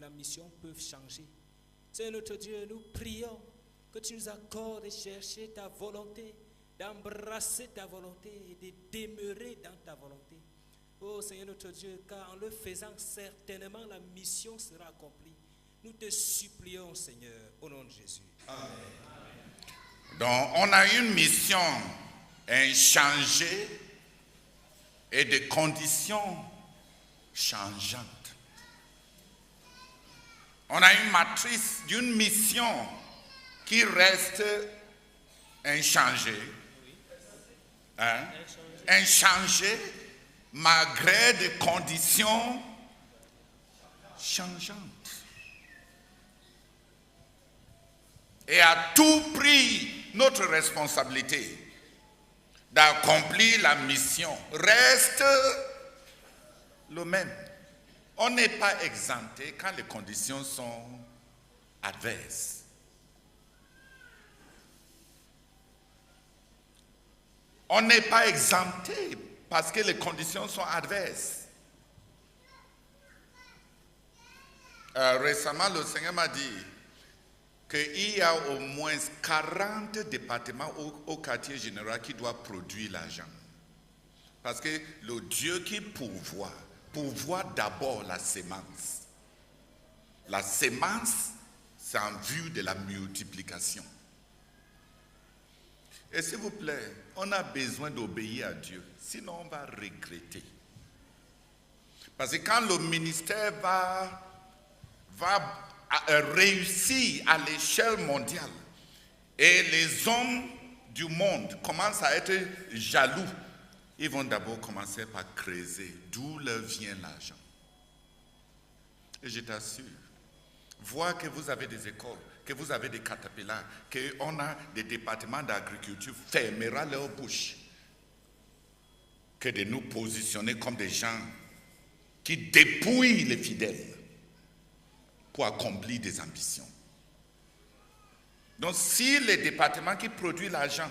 la mission peuvent changer. Seigneur notre Dieu, nous prions que tu nous accordes de chercher ta volonté, d'embrasser ta volonté et de demeurer dans ta volonté. Oh Seigneur notre Dieu, car en le faisant, certainement la mission sera accomplie. Nous te supplions, Seigneur, au nom de Jésus. Amen. Donc, on a une mission inchangée et des conditions changeantes. On a une matrice d'une mission qui reste inchangée. Hein? Inchangée malgré des conditions changeantes. Et à tout prix, notre responsabilité d'accomplir la mission reste le même. On n'est pas exempté quand les conditions sont adverses. On n'est pas exempté parce que les conditions sont adverses. Récemment, le Seigneur m'a dit qu'il y a au moins 40 départements au quartier général qui doivent produire l'argent. Parce que le Dieu qui pourvoit d'abord la sémence. La sémence, c'est en vue de la multiplication. Et s'il vous plaît, on a besoin d'obéir à Dieu, sinon on va regretter. Parce que quand le ministère va réussir à l'échelle mondiale et les hommes du monde commencent à être jaloux, ils vont d'abord commencer par creuser d'où leur vient l'argent. Et je t'assure, voir que vous avez des écoles, que vous avez des caterpillars, qu'on a des départements d'agriculture fermera leur bouche que de nous positionner comme des gens qui dépouillent les fidèles pour accomplir des ambitions. Donc si les départements qui produisent l'argent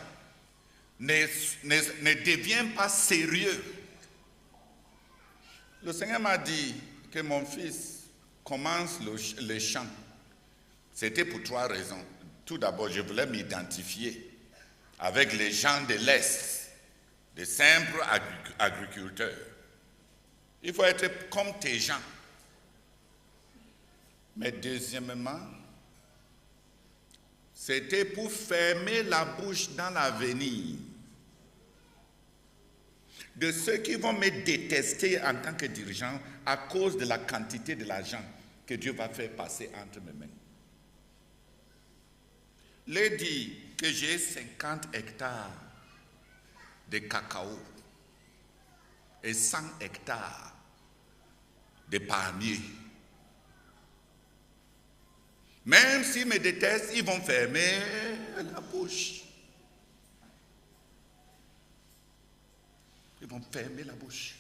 ne deviennent pas sérieux, le Seigneur m'a dit que mon fils commence le chant. C'était pour 3 raisons. Tout d'abord, je voulais m'identifier avec les gens de l'Est, des simples agriculteurs. Il faut être comme tes gens. Mais deuxièmement, c'était pour fermer la bouche dans l'avenir de ceux qui vont me détester en tant que dirigeant à cause de la quantité de l'argent que Dieu va faire passer entre mes mains. Leur dit que j'ai 50 hectares de cacao et 100 hectares de palmiers. Même s'ils me détestent, ils vont fermer la bouche. Ils vont fermer la bouche.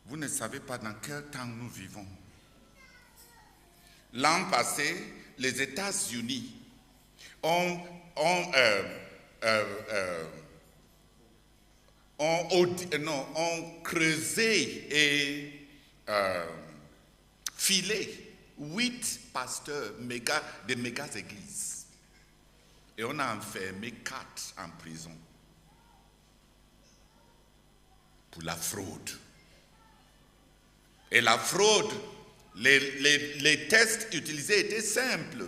Vous ne savez pas dans quel temps nous vivons. L'an passé, les États-Unis ont creusé et filé 8 pasteurs de méga églises. Et on a enfermé 4 en prison pour la fraude. Et la fraude, les tests utilisés étaient simples.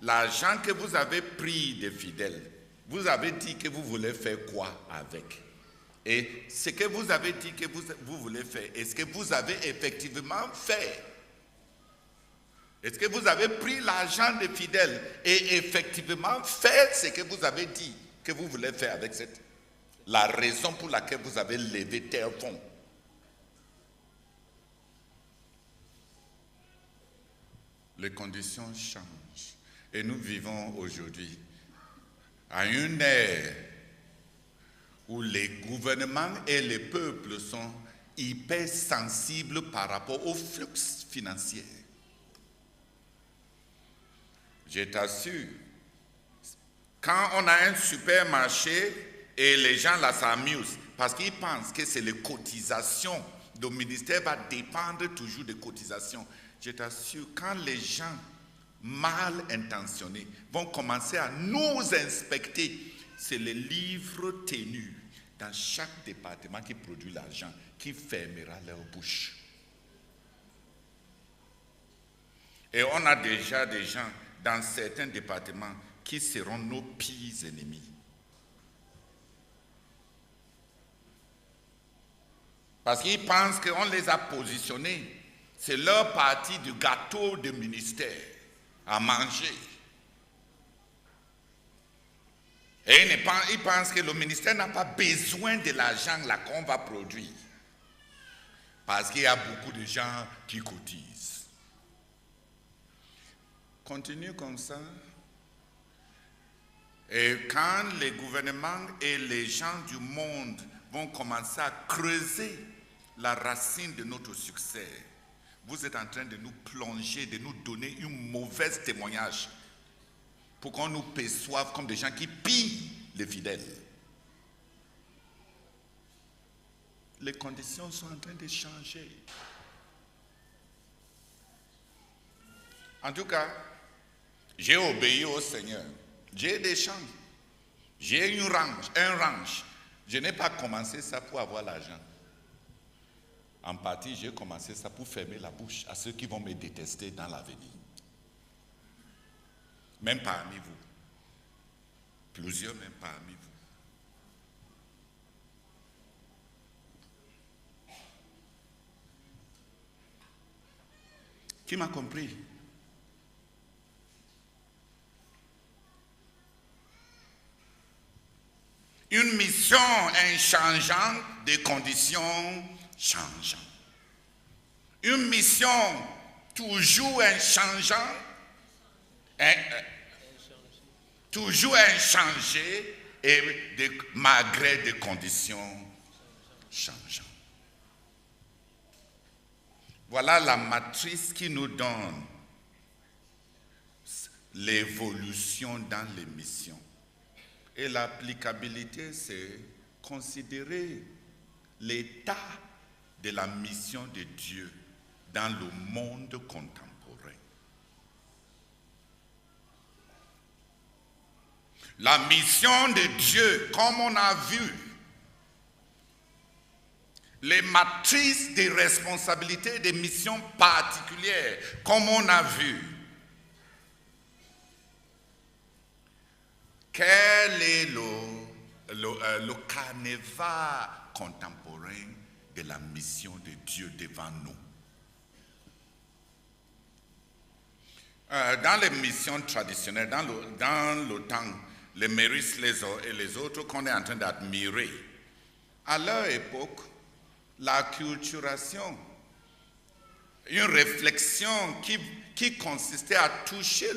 L'argent que vous avez pris des fidèles, vous avez dit que vous voulez faire quoi avec? Et ce que vous avez dit que vous voulez faire, est-ce que vous avez effectivement fait? Est-ce que vous avez pris l'argent des fidèles et effectivement fait ce que vous avez dit que vous voulez faire avec la raison pour laquelle vous avez levé tel fonds? Les conditions changent et nous vivons aujourd'hui à une ère où les gouvernements et les peuples sont hyper sensibles par rapport aux flux financiers. Je t'assure, quand on a un supermarché et les gens là s'amusent parce qu'ils pensent que c'est les cotisations le ministère va dépendre toujours des cotisations. Je t'assure, quand les gens mal intentionnés vont commencer à nous inspecter, c'est les livres tenus dans chaque département qui produit l'argent qui fermera leur bouche. Et on a déjà des gens dans certains départements qui seront nos pires ennemis. Parce qu'ils pensent qu'on les a positionnés. C'est leur partie du gâteau du ministère à manger. Et ils pensent que le ministère n'a pas besoin de l'argent là qu'on va produire. Parce qu'il y a beaucoup de gens qui cotisent. Continue comme ça. Et quand les gouvernements et les gens du monde vont commencer à creuser la racine de notre succès, vous êtes en train de nous plonger, de nous donner une mauvaise témoignage pour qu'on nous perçoive comme des gens qui pillent les fidèles. Les conditions sont en train de changer. En tout cas, j'ai obéi au Seigneur. J'ai des champs. J'ai un ranch. Je n'ai pas commencé ça pour avoir l'argent. En partie, j'ai commencé ça pour fermer la bouche à ceux qui vont me détester dans l'avenir. Même parmi vous. Plusieurs même parmi vous. Qui m'a compris? Une mission changeante, des conditions changeantes. Une mission toujours changeante, toujours inchangée et malgré des conditions changeantes. Voilà la matrice qui nous donne l'évolution dans les missions. Et l'applicabilité, c'est considérer l'état de la mission de Dieu dans le monde contemporain. La mission de Dieu, comme on a vu, les matrices de responsabilités des missions particulières, comme on a vu. Quel est le carnaval contemporain de la mission de Dieu devant nous? Dans les missions traditionnelles, dans le temps, les Méris et les autres qu'on est en train d'admirer, à leur époque, la culturation, une réflexion qui consistait à toucher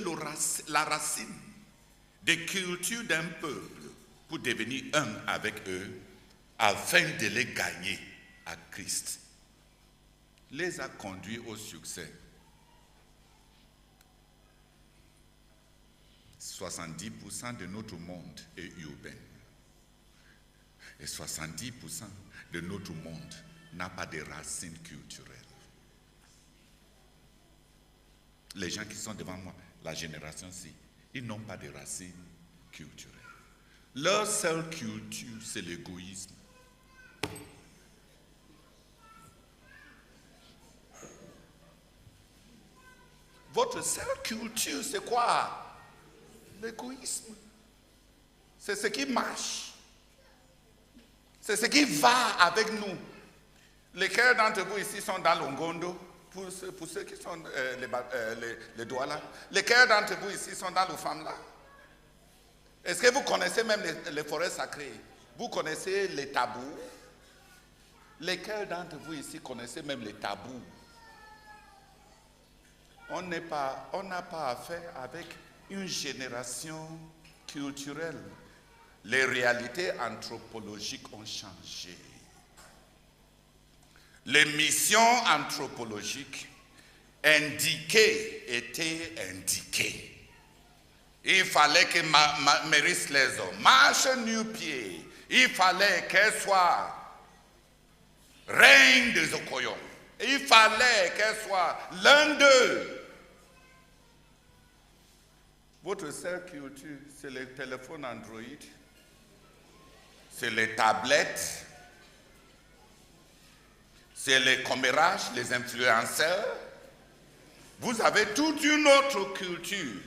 la racine des cultures d'un peuple pour devenir un avec eux afin de les gagner à Christ, les a conduits au succès. 70% de notre monde est urbain. Et 70% de notre monde n'a pas de racines culturelles. Les gens qui sont devant moi, la génération-ci, ils n'ont pas de racines culturelles. Leur seule culture, c'est l'égoïsme. Votre seule culture, c'est quoi? L'égoïsme. C'est ce qui marche. C'est ce qui va avec nous. Lesquels d'entre vous ici sont dans l'Ongondo? Pour ceux qui sont les Douala. Lesquels d'entre vous ici sont dans le Famla? Est-ce que vous connaissez même les forêts sacrées? Vous connaissez les tabous? Lesquels d'entre vous ici connaissez même les tabous? On n'a pas affaire avec une génération culturelle. Les réalités anthropologiques ont changé. Les missions anthropologiques indiquées étaient indiquées. Il fallait que Méris Lezo marche nu-pied. Il fallait qu'elle soit reine des Okoyons. Et il fallait qu'elle soit l'un d'eux. Votre seule culture, c'est les téléphones Android, c'est les tablettes, c'est les commérages, les influenceurs. Vous avez toute une autre culture.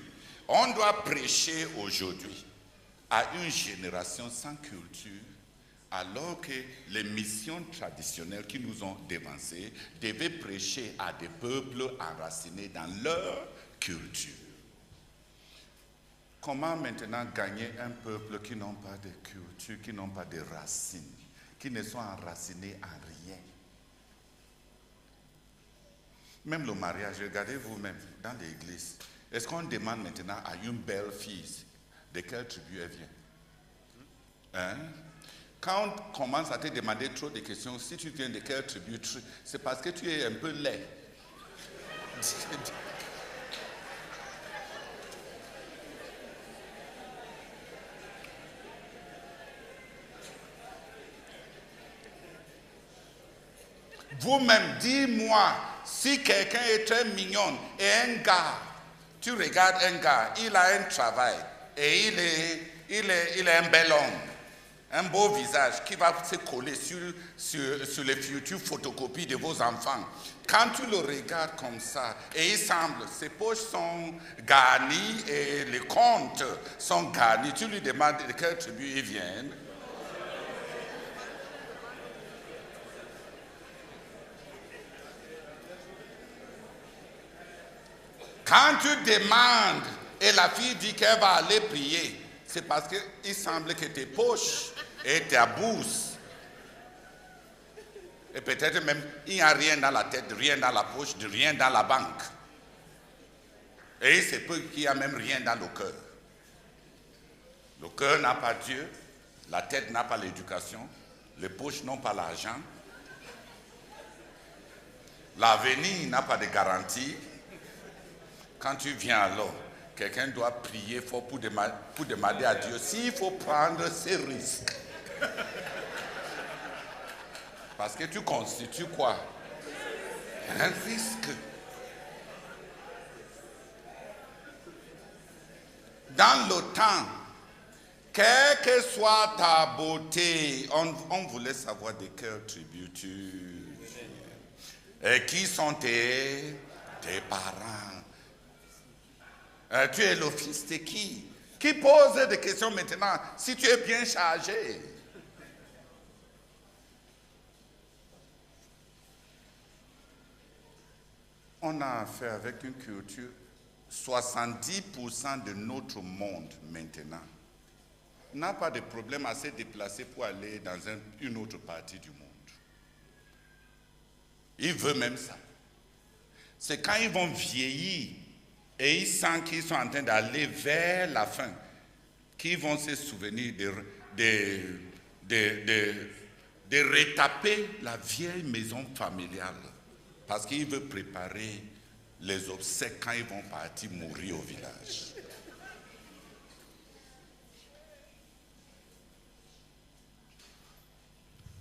On doit prêcher aujourd'hui à une génération sans culture, alors que les missions traditionnelles qui nous ont dévancés devaient prêcher à des peuples enracinés dans leur culture. Comment maintenant gagner un peuple qui n'ont pas de culture, qui n'ont pas de racines, qui ne sont enracinés en rien? Même le mariage, regardez vous-même dans l'église. Est-ce qu'on demande maintenant à une belle fille de quelle tribu elle vient? Hein? Quand on commence à te demander trop de questions, si tu viens de quelle tribu, c'est parce que tu es un peu laid. Vous-même, dis-moi, si quelqu'un est très mignon et un gars, tu regardes un gars, il a un travail et il est un bel homme, un beau visage qui va se coller sur les futures photocopies de vos enfants. Quand tu le regardes comme ça, et il semble, ses poches sont garnies et les comptes sont garnis, tu lui demandes de quelle tribu il vient. Quand tu demandes et la fille dit qu'elle va aller prier, c'est parce qu'il semble que tes poches et ta bourse, et peut-être même il n'y a rien dans la tête, rien dans la poche, rien dans la banque. Et il se peut qu'il n'y a même rien dans le cœur. Le cœur n'a pas Dieu, la tête n'a pas l'éducation, les poches n'ont pas l'argent, l'avenir n'a pas de garantie. Quand tu viens alors, quelqu'un doit prier fort pour demander à Dieu s'il faut prendre ces risques. Parce que tu constitues quoi? Un risque. Dans le temps, quelle que soit ta beauté, on voulait savoir de quelle tribu tu viens. Et qui sont tes parents? Tu es le fils de qui? Qui pose des questions maintenant si tu es bien chargé? On a affaire avec une culture, 70% de notre monde maintenant n'a pas de problème à se déplacer pour aller dans une autre partie du monde. Ils veulent même ça. C'est quand ils vont vieillir et ils sentent qu'ils sont en train d'aller vers la fin, qu'ils vont se souvenir de retaper la vieille maison familiale. Parce qu'ils veulent préparer les obsèques quand ils vont partir mourir au village.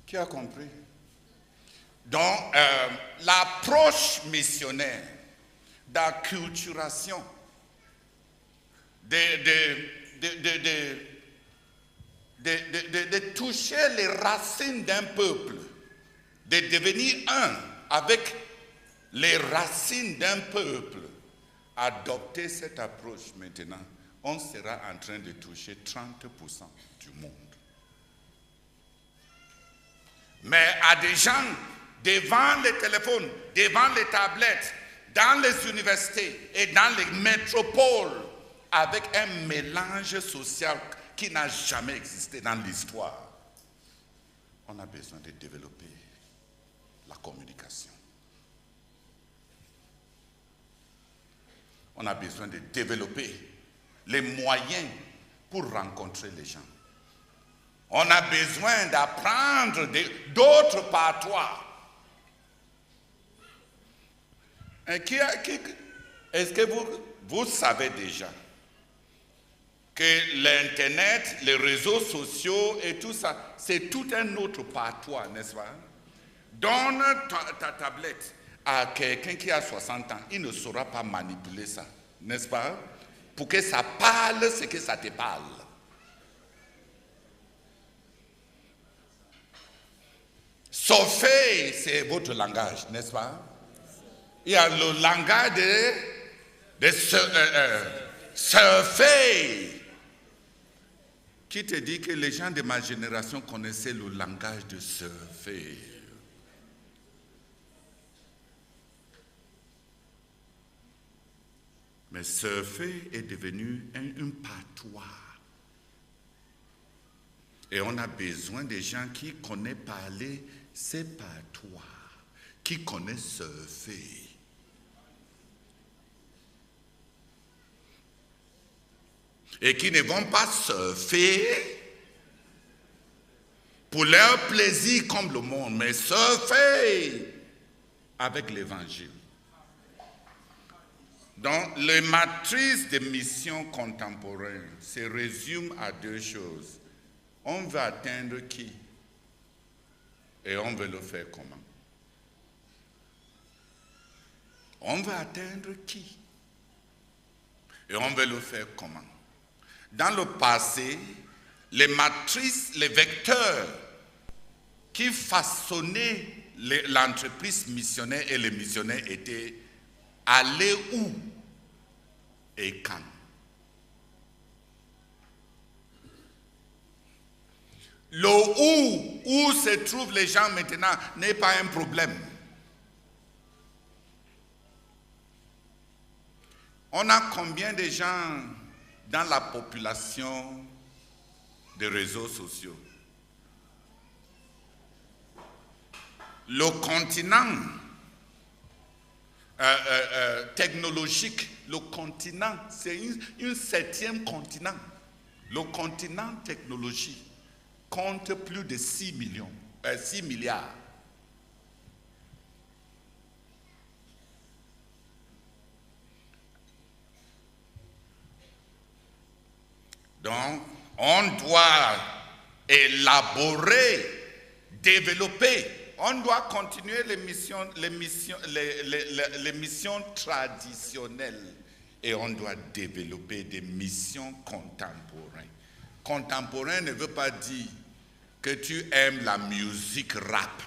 Qui a compris? Donc, l'approche missionnaire d'acculturation, de toucher les racines d'un peuple, de devenir un avec les racines d'un peuple, adopter cette approche maintenant, on sera en train de toucher 30% du monde. Mais à des gens devant les téléphones, devant les tablettes, dans les universités et dans les métropoles, avec un mélange social qui n'a jamais existé dans l'histoire, on a besoin de développer la communication. On a besoin de développer les moyens pour rencontrer les gens. On a besoin d'apprendre d'autres patois. Est-ce que vous savez déjà que l'Internet, les réseaux sociaux et tout ça, c'est tout un autre patois, n'est-ce pas? Donne ta tablette à quelqu'un qui a 60 ans, il ne saura pas manipuler ça, n'est-ce pas? Pour que ça parle ce que ça te parle. Surfer, c'est votre langage, n'est-ce pas? Il y a le langage de surfer. Qui te dit que les gens de ma génération connaissaient le langage de surfer? Mais surfer est devenu un patois. Et on a besoin des gens qui connaissent parler ces patois, qui connaissent surfer. Et qui ne vont pas surfer pour leur plaisir comme le monde, mais surfer avec l'évangile. Donc, les matrices de mission contemporaine se résument à deux choses. On veut atteindre qui? Et on veut le faire comment? On veut atteindre qui? Et on veut le faire comment? Dans le passé, les matrices, les vecteurs qui façonnaient l'entreprise missionnaire et les missionnaires étaient aller où et quand. Le où se trouvent les gens maintenant n'est pas un problème. On a combien de gens dans la population des réseaux sociaux? Le continent technologique, le continent, c'est un 7e continent. Le continent technologique compte plus de 6 milliards. Donc, on doit élaborer, développer. On doit continuer les missions traditionnelles et on doit développer des missions contemporaines. Contemporain ne veut pas dire que tu aimes la musique rap,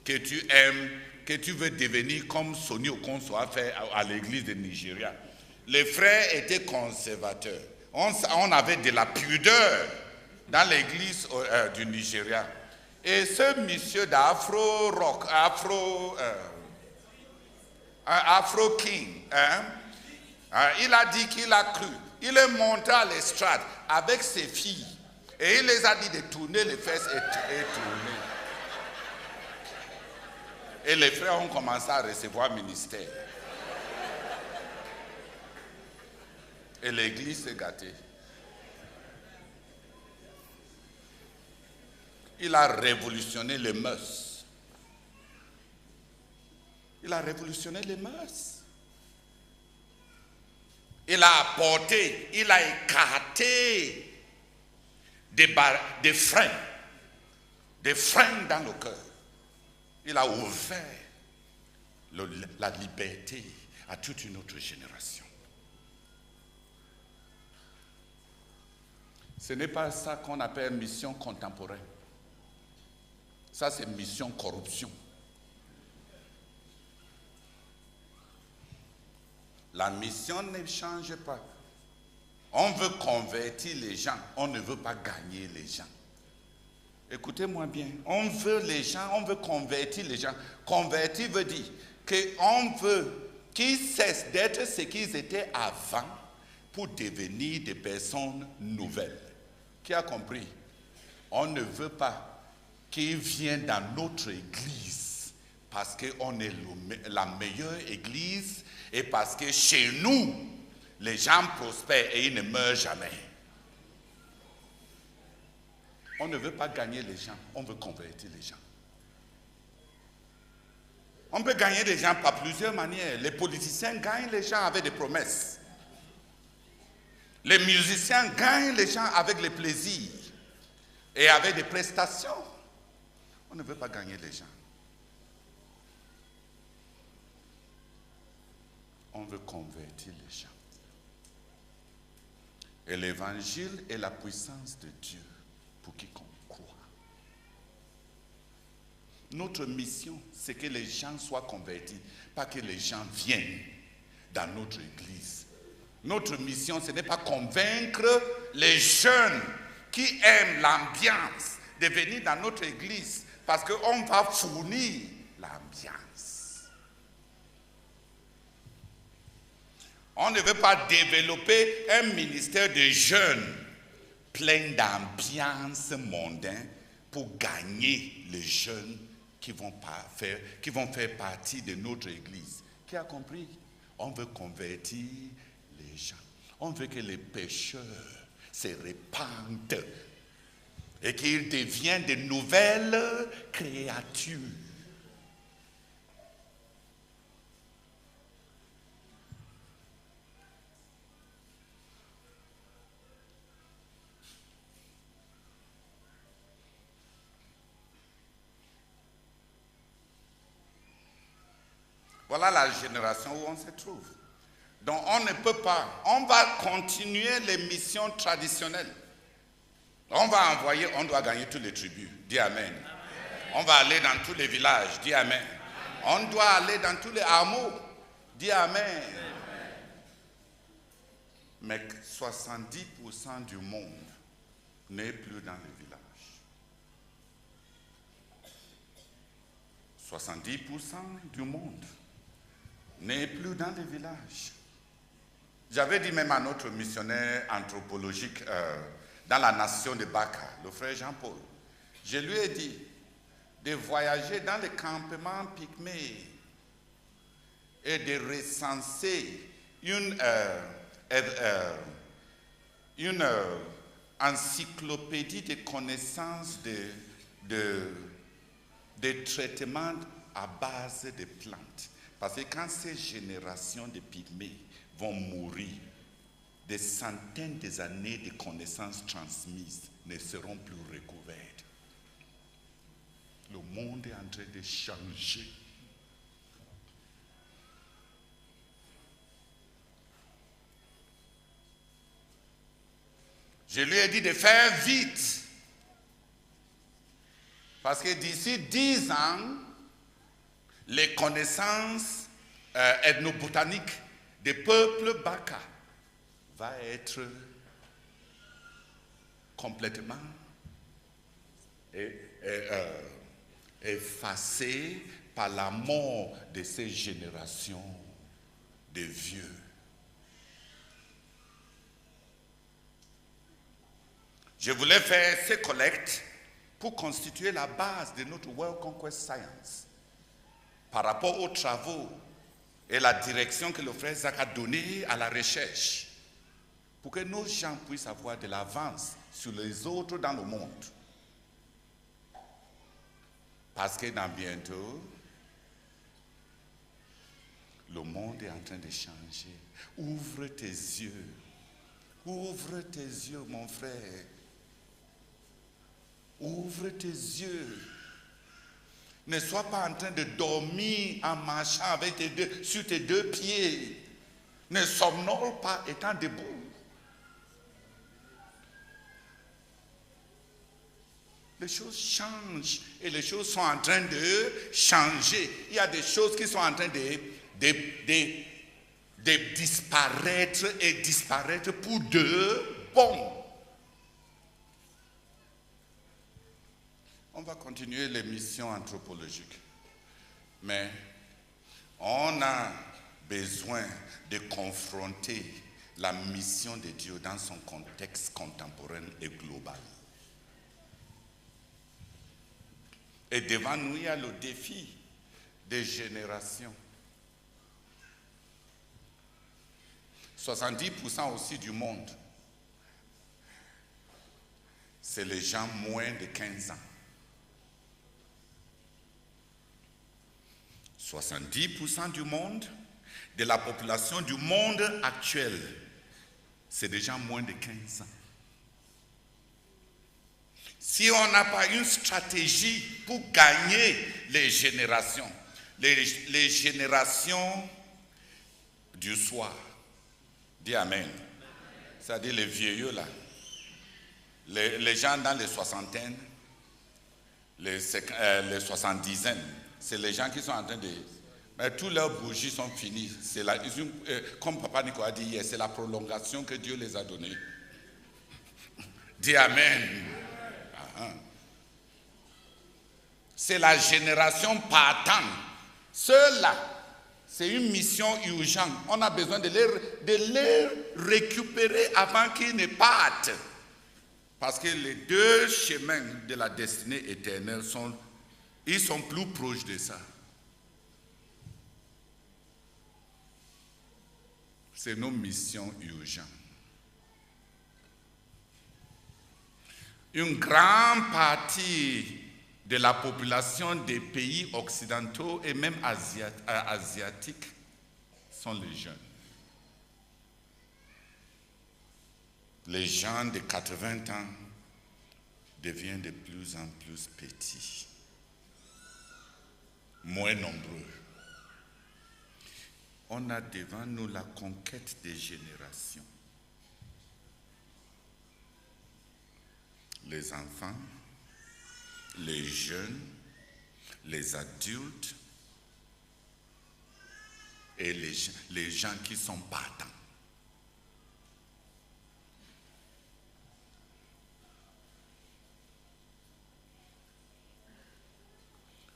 que tu veux devenir comme Sonny Okonso a fait à l'église de Nigeria. Les frères étaient conservateurs. On avait de la pudeur dans l'église du Nigeria. Et ce monsieur d'Afro-Rock, Afro-King, il a dit qu'il a cru. Il est monté à l'estrade avec ses filles. Et il les a dit de tourner les fesses et tourner. Et les frères ont commencé à recevoir ministère. Et l'église s'est gâtée. Il a révolutionné les mœurs. Il a révolutionné les mœurs. Il a apporté, il a écarté des freins dans le cœur. Il a ouvert la liberté à toute une autre génération. Ce n'est pas ça qu'on appelle mission contemporaine. Ça, c'est mission corruption. La mission ne change pas. On veut convertir les gens, on ne veut pas gagner les gens. Écoutez-moi bien, on veut les gens, on veut convertir les gens. Convertir veut dire qu'on veut qu'ils cessent d'être ce qu'ils étaient avant pour devenir des personnes nouvelles. Qui a compris? On ne veut pas qu'ils viennent dans notre église parce qu'on est la meilleure église et parce que chez nous, les gens prospèrent et ils ne meurent jamais. On ne veut pas gagner les gens, on veut convertir les gens. On peut gagner les gens par plusieurs manières. Les politiciens gagnent les gens avec des promesses. Les musiciens gagnent les gens avec les plaisirs et avec des prestations. On ne veut pas gagner les gens. veut convertir les gens. Et l'évangile est la puissance de Dieu pour quiconque croit. Notre mission, c'est que les gens soient convertis, pas que les gens viennent dans notre église. Notre mission, ce n'est pas convaincre les jeunes qui aiment l'ambiance de venir dans notre église, parce qu'on va fournir l'ambiance. On ne veut pas développer un ministère de jeunes plein d'ambiance mondaine pour gagner les jeunes qui vont faire partie de notre église. Qui a compris? On veut convertir les gens. On veut que les pécheurs se répandent et qu'ils deviennent de nouvelles créatures. Voilà la génération où on se trouve. Donc on ne peut pas, on va continuer les missions traditionnelles. On va envoyer, on doit gagner tous les tribus. Dis Amen. Amen. On va aller dans tous les villages. Dis Amen. Amen. On doit aller dans tous les hameaux. Dis Amen. Amen. Mais 70% du monde n'est plus dans les villages. 70% du monde n'est plus dans les villages. J'avais dit même à notre missionnaire anthropologique dans la nation de Baka, le frère Jean-Paul, je lui ai dit de voyager dans les campements pygmées et de recenser une encyclopédie de connaissances de traitements à base de plantes. Parce que quand ces générations de pygmées vont mourir, des centaines d'années de connaissances transmises ne seront plus recouvertes. Le monde est en train de changer. Je lui ai dit de faire vite. Parce que d'ici 10 ans, les connaissances ethnobotaniques des peuples Baka vont être complètement effacées par la mort de ces générations de vieux. Je voulais faire ces collectes pour constituer la base de notre World Conquest Science par rapport aux travaux et la direction que le frère Zach a donnée à la recherche pour que nos gens puissent avoir de l'avance sur les autres dans le monde. Parce que dans bientôt, le monde est en train de changer. Ouvre tes yeux. Ouvre tes yeux, mon frère. Ouvre tes yeux. Ne sois pas en train de dormir en marchant avec sur tes deux pieds. Ne somnole pas étant debout. Les choses changent et les choses sont en train de changer. Il y a des choses qui sont en train de disparaître et disparaître pour de bon. On va continuer les missions anthropologiques. Mais on a besoin de confronter la mission de Dieu dans son contexte contemporain et global. Et devant nous, il y a le défi des générations. 70% aussi du monde, c'est les gens moins de 15 ans. 70% du monde, de la population du monde actuel, c'est des gens moins de 15 ans. Si on n'a pas une stratégie pour gagner les générations du soir. Dis Amen. C'est-à-dire les vieux là. Les gens dans les soixantaines, les soixante-dizaines, c'est les gens qui sont en train de... Mais tous leurs bougies sont finies. Comme Papa Nicolas a dit hier, c'est la prolongation que Dieu les a donnée. Dis Amen. C'est la génération partant. Ceux-là, c'est une mission urgente. On a besoin de les récupérer avant qu'ils ne partent. Parce que les deux chemins de la destinée éternelle sont plus proches de ça. C'est nos missions urgentes. Une grande partie de la population des pays occidentaux et même asiatiques sont les jeunes. Les gens de 80 ans deviennent de plus en plus petits, moins nombreux. On a devant nous la conquête des générations. Les enfants, les jeunes, les adultes et les gens qui sont partants.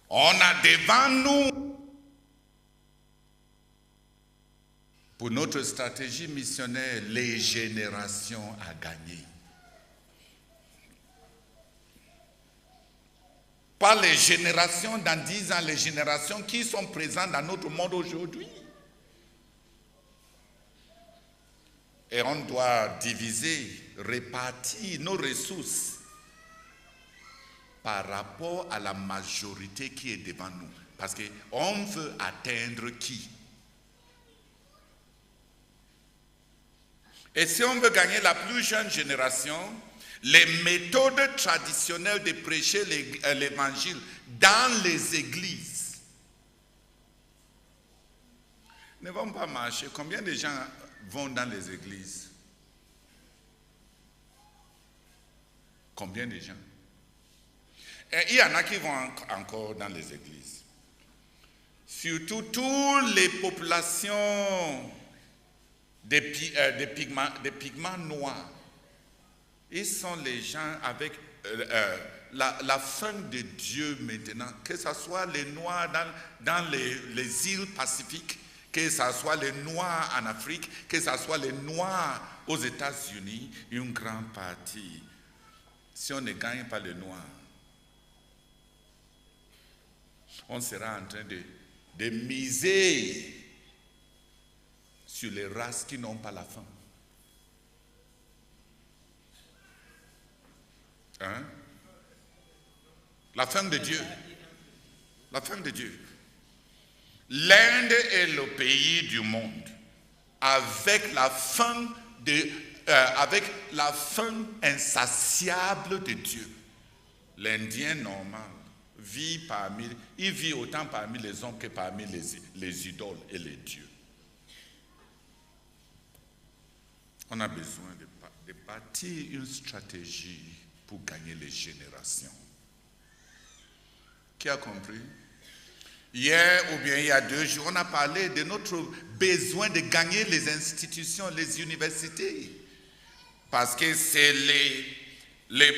On a devant nous, pour notre stratégie missionnaire, les générations à gagner. Pas les générations dans 10 ans, les générations qui sont présentes dans notre monde aujourd'hui. Et on doit diviser, répartir nos ressources par rapport à la majorité qui est devant nous. Parce qu'on veut atteindre qui? Et si on veut gagner la plus jeune génération, les méthodes traditionnelles de prêcher l'évangile dans les églises ne vont pas marcher. Combien de gens vont dans les églises? Combien de gens? Et il y en a qui vont encore dans les églises. Surtout toutes les populations des pigments noirs. Ils sont les gens avec la faim de Dieu maintenant, que ce soit les Noirs dans les îles Pacifiques, que ce soit les Noirs en Afrique, que ce soit les Noirs aux États-Unis, une grande partie. Si on ne gagne pas les Noirs, on sera en train de miser sur les races qui n'ont pas la faim. Hein? La faim de Dieu. La faim de Dieu. L'Inde est le pays du monde avec la faim insatiable de Dieu. L'Indien normal il vit autant parmi les hommes que parmi les idoles et les dieux. On a besoin de bâtir une stratégie pour gagner les générations. Qui a compris? Hier ou bien il y a 2 jours, on a parlé de notre besoin de gagner les institutions, les universités. Parce que c'est les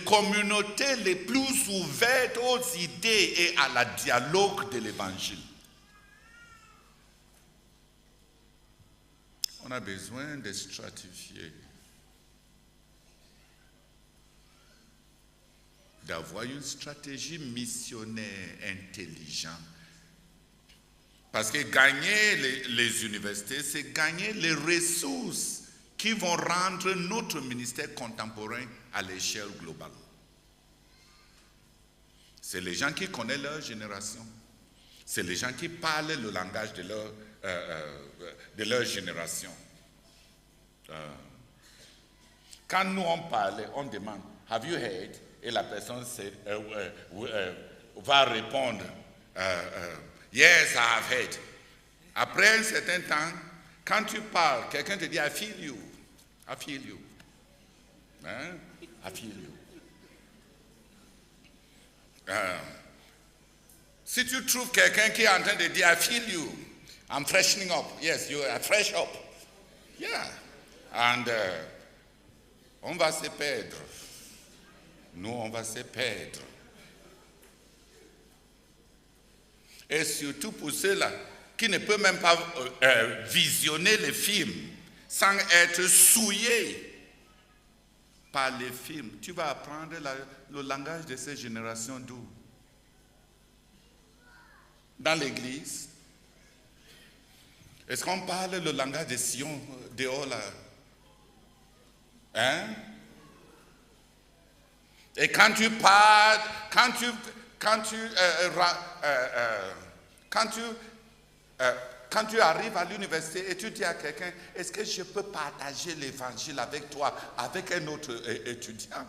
communautés les plus ouvertes aux idées et à la dialogue de l'évangile. On a besoin de stratifier, d'avoir une stratégie missionnaire intelligente. Parce que gagner les universités, c'est gagner les ressources qui vont rendre notre ministère contemporain à l'échelle globale. C'est les gens qui connaissent leur génération. C'est les gens qui parlent le langage de leur génération. Quand nous on parle, on demande « Have you heard ?» Et la personne va répondre « Yes, I have heard. Après un certain temps, quand tu parles, quelqu'un te dit, I feel you. I feel you. Hein? I feel you. Si tu trouves quelqu'un qui est en train de dire, I feel you, I'm freshening up. Yes, you are fresh up. Yeah. And on va se perdre. Nous, on va se perdre. Et surtout pour ceux-là qui ne peuvent même pas visionner les films sans être souillés par les films. Tu vas apprendre le langage de ces générations d'où? Dans l'église. Est-ce qu'on parle le langage de Sion dehors là? Hein? Et quand tu parles, quand tu arrives à l'université et tu dis à quelqu'un, est-ce que je peux partager l'évangile avec toi, avec un autre étudiant?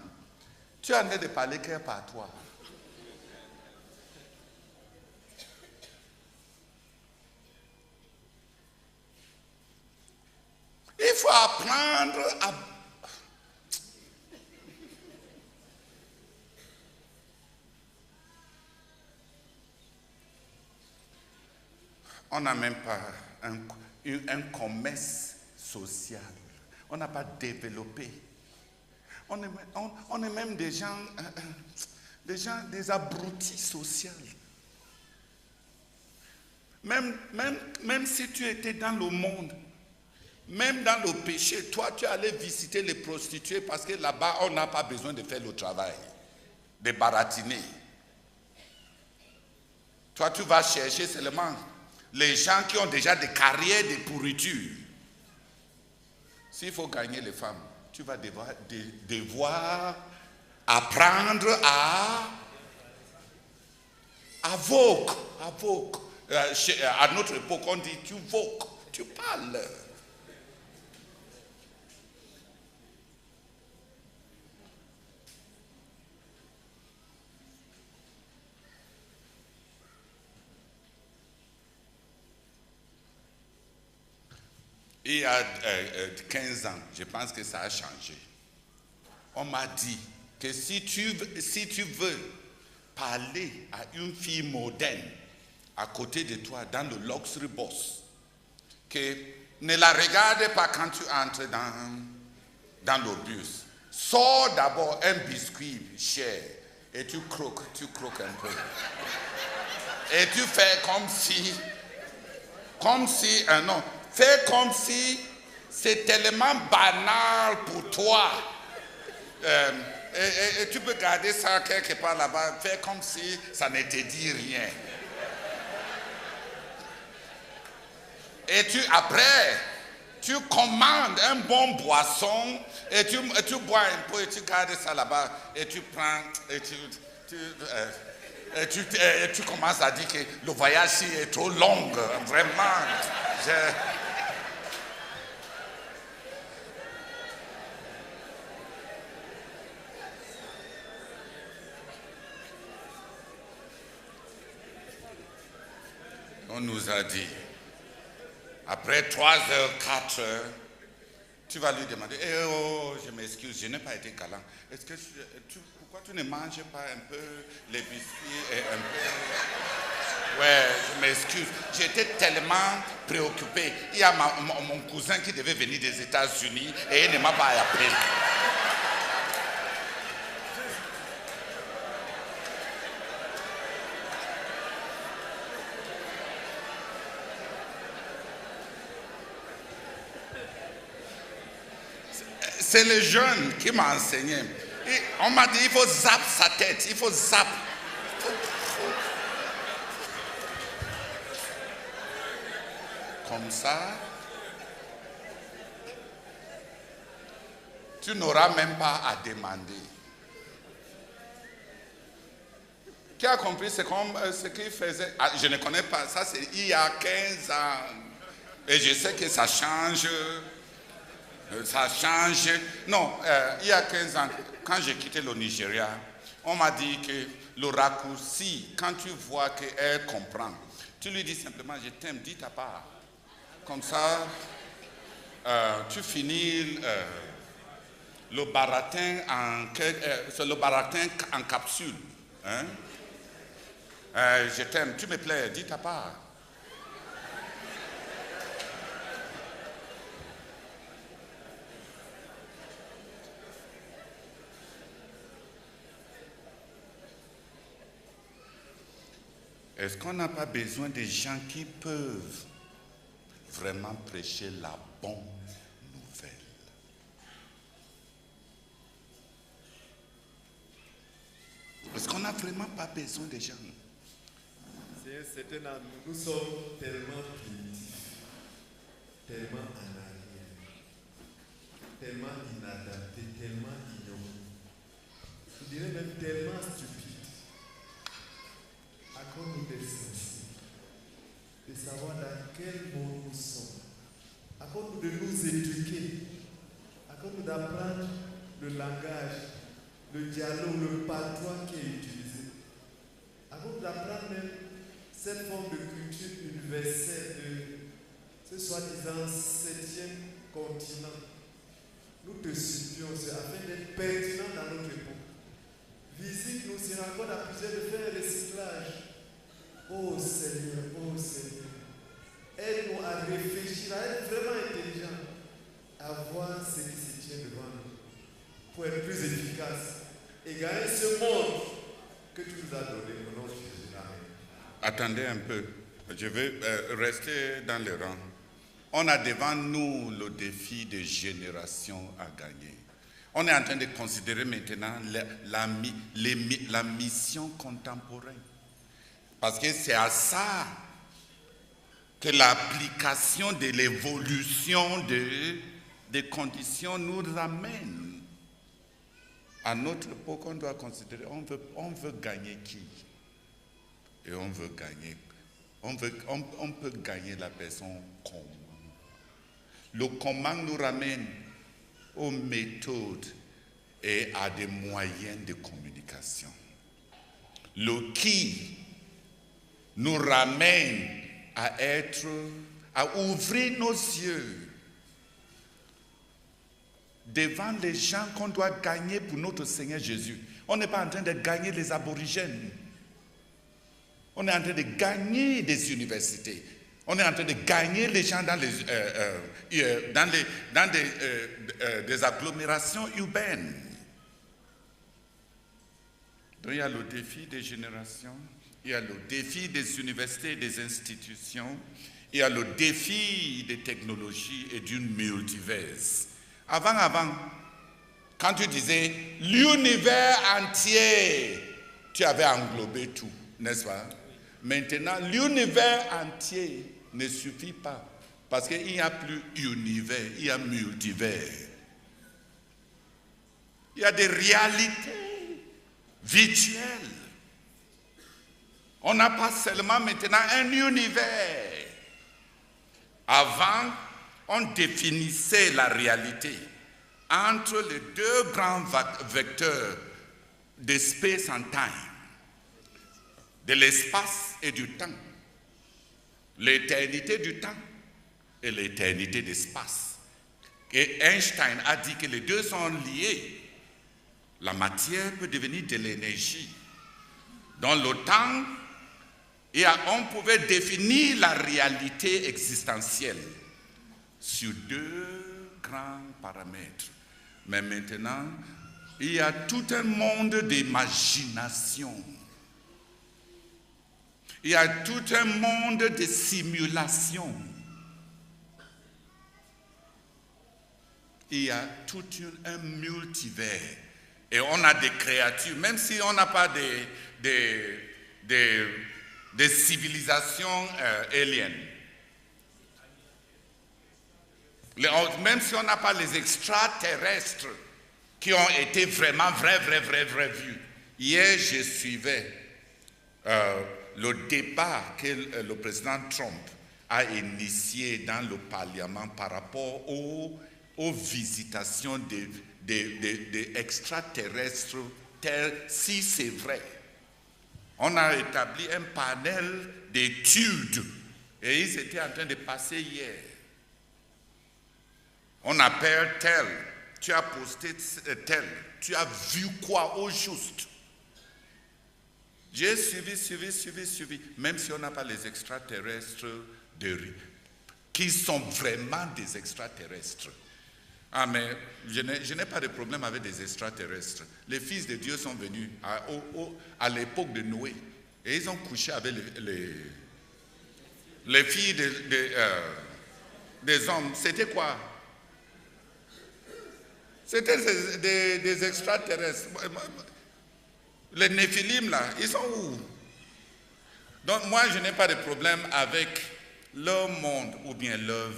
Tu en es de parler que par toi. Il faut apprendre à... On n'a même pas un commerce social. On n'a pas développé. On est même des gens, des abrutis sociaux. Même si tu étais dans le monde, même dans le péché, toi tu allais visiter les prostituées parce que là-bas on n'a pas besoin de faire le travail, de baratiner. Toi tu vas chercher seulement les gens qui ont déjà des carrières de pourriture. S'il faut gagner les femmes, tu vas devoir apprendre à vogue. À notre époque, on dit tu vogues, tu parles. Il y a 15 ans, je pense que ça a changé. On m'a dit que si tu veux parler à une fille moderne à côté de toi dans le luxury boss, que ne la regarde pas quand tu entres dans le bus. Sors d'abord un biscuit cher et tu croques un peu. Et tu fais non. Fais comme si c'est tellement banal pour toi. Et tu peux garder ça quelque part là-bas. Fais comme si ça ne te dit rien. Et après, tu commandes un bon boisson et tu bois un peu et tu gardes ça là-bas. Et tu prends et tu commences à dire que le voyage ici est trop long. Vraiment. On nous a dit, après 3 heures, 4 heures, tu vas lui demander, je m'excuse, je n'ai pas été galant. Est-ce que pourquoi tu ne manges pas un peu les biscuits et un peu... Ouais, je m'excuse. J'étais tellement préoccupé. Il y a mon cousin qui devait venir des États-Unis et il ne m'a pas appelé. C'est le jeune qui m'a enseigné. Et on m'a dit, il faut zapper sa tête, il faut zapper. Comme ça, tu n'auras même pas à demander. Qui a compris? C'est comme ce qu'il faisait. Ah, je ne connais pas, ça c'est il y a 15 ans. Et je sais que ça change. Ça change. Non, il y a 15 ans, quand j'ai quitté le Nigeria, on m'a dit que le raccourci, quand tu vois qu'elle comprend, Tu lui dis simplement, je t'aime, dis ta part. Comme ça, tu finis le baratin en capsule. Hein? Je t'aime, tu me plais, dis ta part. Est-ce qu'on n'a pas besoin de gens qui peuvent vraiment prêcher la bonne nouvelle? Est-ce qu'on n'a vraiment pas besoin de gens? C'est un certain âme. Nous sommes tellement primitifs, tellement en arrière, tellement inadaptés, tellement ignorants. Je dirais même tellement stupides. Accorde-nous des sens, de savoir dans quel monde nous sommes. Accorde-nous de nous éduquer. Accorde-nous d'apprendre le langage, le dialogue, le patois qui est utilisé. Accorde-nous d'apprendre même cette forme de culture universelle de ce soi-disant 7e continent. Nous te supplions, afin d'être pertinents dans notre époque. Visite-nous, si on accorde à plusieurs de faire un recyclage. Oh Seigneur, aide-nous à réfléchir, à être vraiment intelligent, à voir ce qui se tient devant nous, pour être plus efficace et gagner ce monde que tu nous as donné au nom de Jésus. Amen. Attendez un peu, je vais rester dans le rang. On a devant nous le défi de génération à gagner. On est en train de considérer maintenant la mission contemporaine. Parce que c'est à ça que l'application de l'évolution des conditions nous ramène. À notre époque, on doit considérer, on veut gagner qui? Et on veut gagner, on peut gagner la personne comment? Le comment nous ramène aux méthodes et à des moyens de communication. Le qui nous ramène à ouvrir nos yeux devant les gens qu'on doit gagner pour notre Seigneur Jésus. On n'est pas en train de gagner les aborigènes. On est en train de gagner des universités. On est en train de gagner les gens dans des agglomérations urbaines. Donc il y a le défi des générations. Il y a le défi des universités et des institutions. Il y a le défi des technologies et d'une multiverse. Avant, quand tu disais l'univers entier, tu avais englobé tout, n'est-ce pas? Maintenant, l'univers entier ne suffit pas. Parce qu'il n'y a plus univers, il y a multivers. Il y a des réalités virtuelles. On n'a pas seulement maintenant un univers. Avant, on définissait la réalité entre les deux grands vecteurs de space and time, de l'espace et du temps, l'éternité du temps et l'éternité d'espace. Et Einstein a dit que les deux sont liés. La matière peut devenir de l'énergie. Dans le temps, on pouvait définir la réalité existentielle sur deux grands paramètres. Mais maintenant, il y a tout un monde d'imagination. Il y a tout un monde de simulation. Il y a tout un multivers. Et on a des créatures, même si on n'a pas des civilisations aliens. Même si on n'a pas les extraterrestres qui ont été vraiment vrais vus. Hier, je suivais le débat que le président Trump a initié dans le Parlement par rapport aux visitations des extraterrestres, si c'est vrai. On a établi un panel d'études et ils étaient en train de passer hier. On appelle tel, tu as posté tel, tu as vu quoi au juste? J'ai suivi, même si on n'a pas les extraterrestres qui sont vraiment des extraterrestres. Ah, mais je n'ai pas de problème avec des extraterrestres. Les fils de Dieu sont venus à l'époque de Noé et ils ont couché avec les filles des hommes. C'était quoi? C'était des extraterrestres. Les Néphilim là, ils sont où? Donc moi je n'ai pas de problème avec leur monde ou bien leur...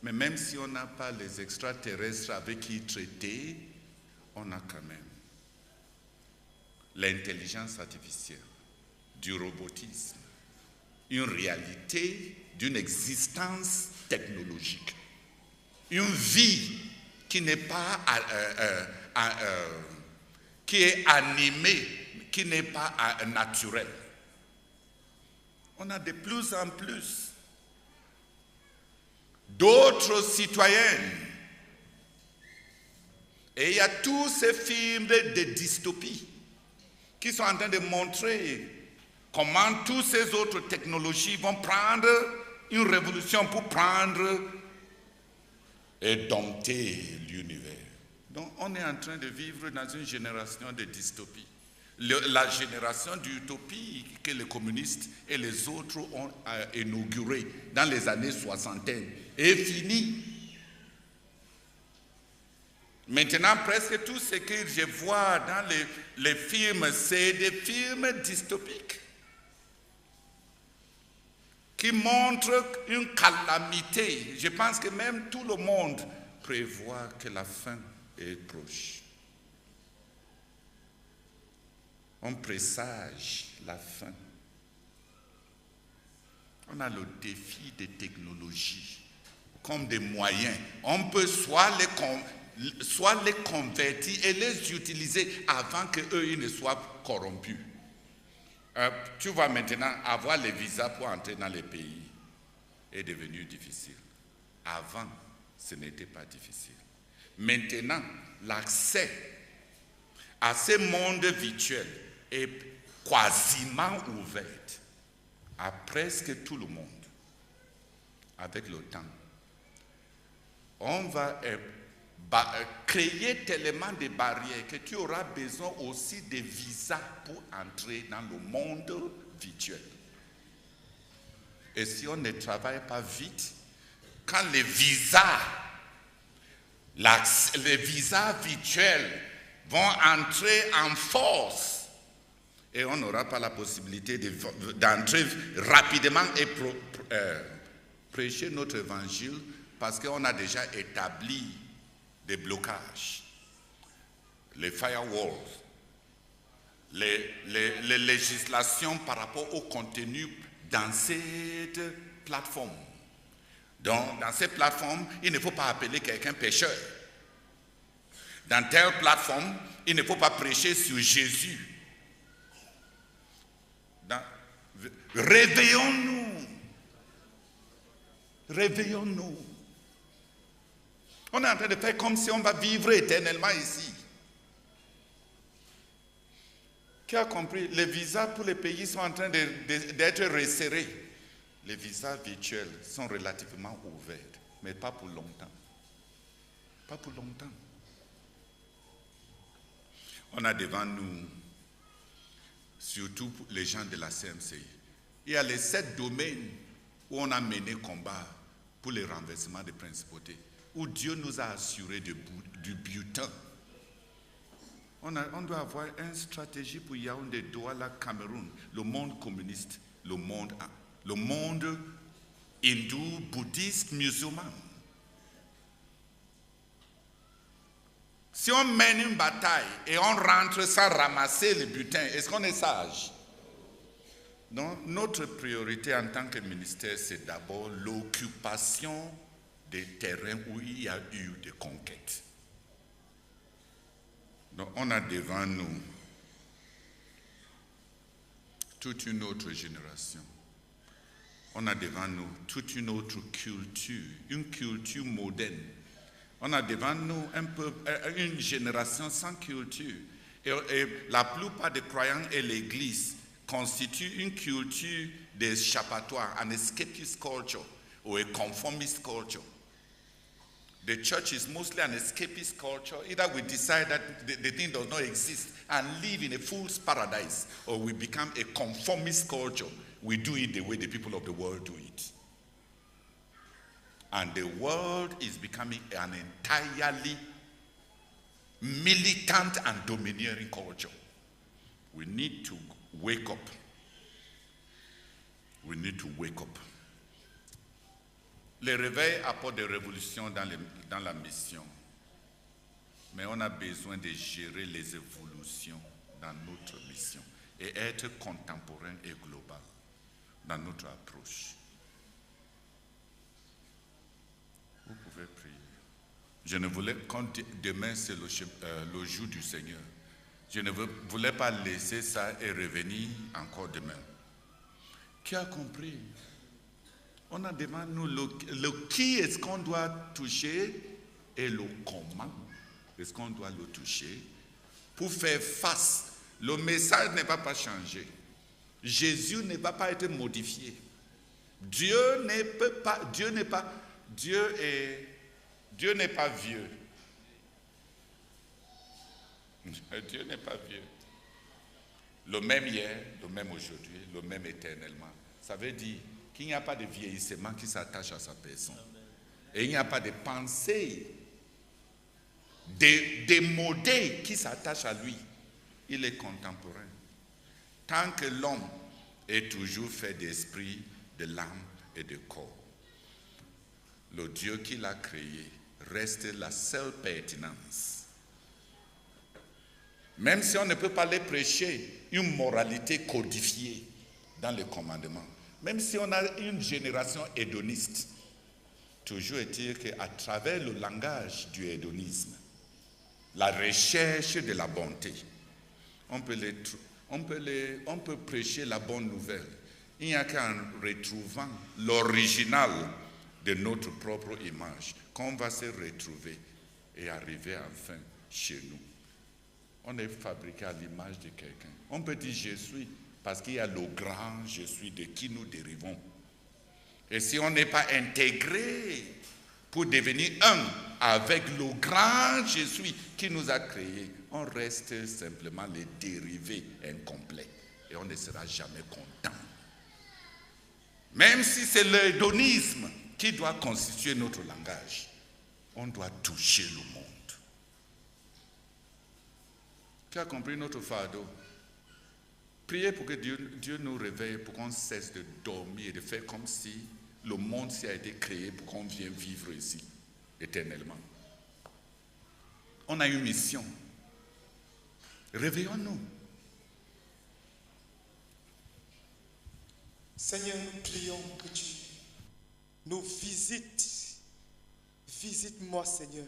Mais même si on n'a pas les extraterrestres avec qui traiter, on a quand même l'intelligence artificielle, du robotisme, une réalité d'une existence technologique, une vie qui n'est pas qui est animée, qui n'est pas naturelle. On a de plus en plus d'autres citoyennes. Et il y a tous ces films de dystopie qui sont en train de montrer comment toutes ces autres technologies vont prendre une révolution pour prendre et dompter l'univers. Donc on est en train de vivre dans une génération de dystopie. La génération d'utopie que les communistes et les autres ont inaugurée dans les années 60 est finie. Maintenant, presque tout ce que je vois dans les films, c'est des films dystopiques qui montrent une calamité. Je pense que même tout le monde prévoit que la fin est proche. On présage la fin. On a le défi des technologies comme des moyens. On peut soit les convertir et les utiliser avant qu'eux ils ne soient corrompus. Tu vois maintenant, avoir les visas pour entrer dans les pays est devenu difficile. Avant, ce n'était pas difficile. Maintenant, l'accès à ce monde virtuel est quasiment ouvert à presque tout le monde. Avec le temps, on va créer tellement de barrières que tu auras besoin aussi de visas pour entrer dans le monde virtuel. Et si on ne travaille pas vite, quand les visas virtuels vont entrer en force et on n'aura pas la possibilité d'entrer rapidement et prêcher notre évangile parce qu'on a déjà établi des blocages, les firewalls, les législations par rapport au contenu dans cette plateforme. Donc, dans cette plateforme, il ne faut pas appeler quelqu'un pécheur. Dans telle plateforme, il ne faut pas prêcher sur Jésus. Réveillons-nous. Réveillons-nous. On est en train de faire comme si on va vivre éternellement ici. Qui a compris? Les visas pour les pays sont en train d'être resserrés. Les visas virtuels sont relativement ouverts, mais pas pour longtemps. Pas pour longtemps. On a devant nous, surtout les gens de la CMCI, il y a les 7 domaines où on a mené combat pour le renversement des principautés, où Dieu nous a assuré du butin. On doit avoir une stratégie pour Yaoundé, Douala, Cameroun, le monde communiste, le monde hindou, bouddhiste, musulman. Si on mène une bataille et on rentre sans ramasser le butin, est-ce qu'on est sage? Donc, notre priorité en tant que ministère, c'est d'abord l'occupation des terrains où il y a eu des conquêtes. Donc, on a devant nous toute une autre génération. On a devant nous toute une autre culture, une culture moderne. On a devant nous une génération sans culture. Et la plupart des croyants et l'Église constituent une culture d'échappatoire, an escapist culture or a conformist culture. The church is mostly an escapist culture. Either we decide that the thing does not exist and live in a fool's paradise, or we become a conformist culture. We do it the way the people of the world do it. And the world is becoming an entirely militant and domineering culture. We need to wake up. We need to wake up. Les réveils apportent des révolutions dans la mission. Mais on a besoin de gérer les évolutions dans notre mission et être contemporain et global dans notre approche. Vous pouvez prier. Je ne voulais, quand demain c'est le jour du Seigneur, je ne voulais pas laisser ça et revenir encore demain. Qui a compris? On a devant nous le qui est-ce qu'on doit toucher et le comment est-ce qu'on doit le toucher pour faire face. Le message ne va pas changer. Jésus ne va pas être modifié. Dieu n'est pas vieux. Dieu n'est pas vieux. Le même hier, le même aujourd'hui, le même éternellement. Ça veut dire qu'il n'y a pas de vieillissement qui s'attache à sa personne. Et il n'y a pas de pensée démodée qui s'attache à lui. Il est contemporain. Tant que l'homme est toujours fait d'esprit, de l'âme et de corps, le Dieu qui l'a créé reste la seule pertinence. Même si on ne peut pas les prêcher une moralité codifiée dans les commandements, même si on a une génération hédoniste, toujours est-il qu'à travers le langage du hédonisme, la recherche de la bonté, on peut prêcher la bonne nouvelle. Il n'y a qu'en retrouvant l'original de notre propre image qu'on va se retrouver et arriver enfin chez nous. On est fabriqué à l'image de quelqu'un. On peut dire je suis parce qu'il y a le grand je suis de qui nous dérivons. Et si on n'est pas intégré pour devenir un avec le grand je suis qui nous a créés, on reste simplement les dérivés incomplets et on ne sera jamais content. Même si c'est l'hédonisme qui doit constituer notre langage, on doit toucher le monde. Tu as compris notre fardeau? Priez pour que Dieu nous réveille, pour qu'on cesse de dormir et de faire comme si le monde s'y a été créé pour qu'on vienne vivre ici éternellement. On a une mission. Réveillons-nous. Seigneur, nous prions que tu nous visites. Visite-moi, Seigneur.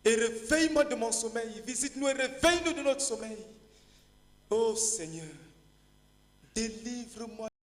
Et réveille-moi de mon sommeil. Visite-nous et réveille-nous de notre sommeil. Oh Seigneur, délivre-moi.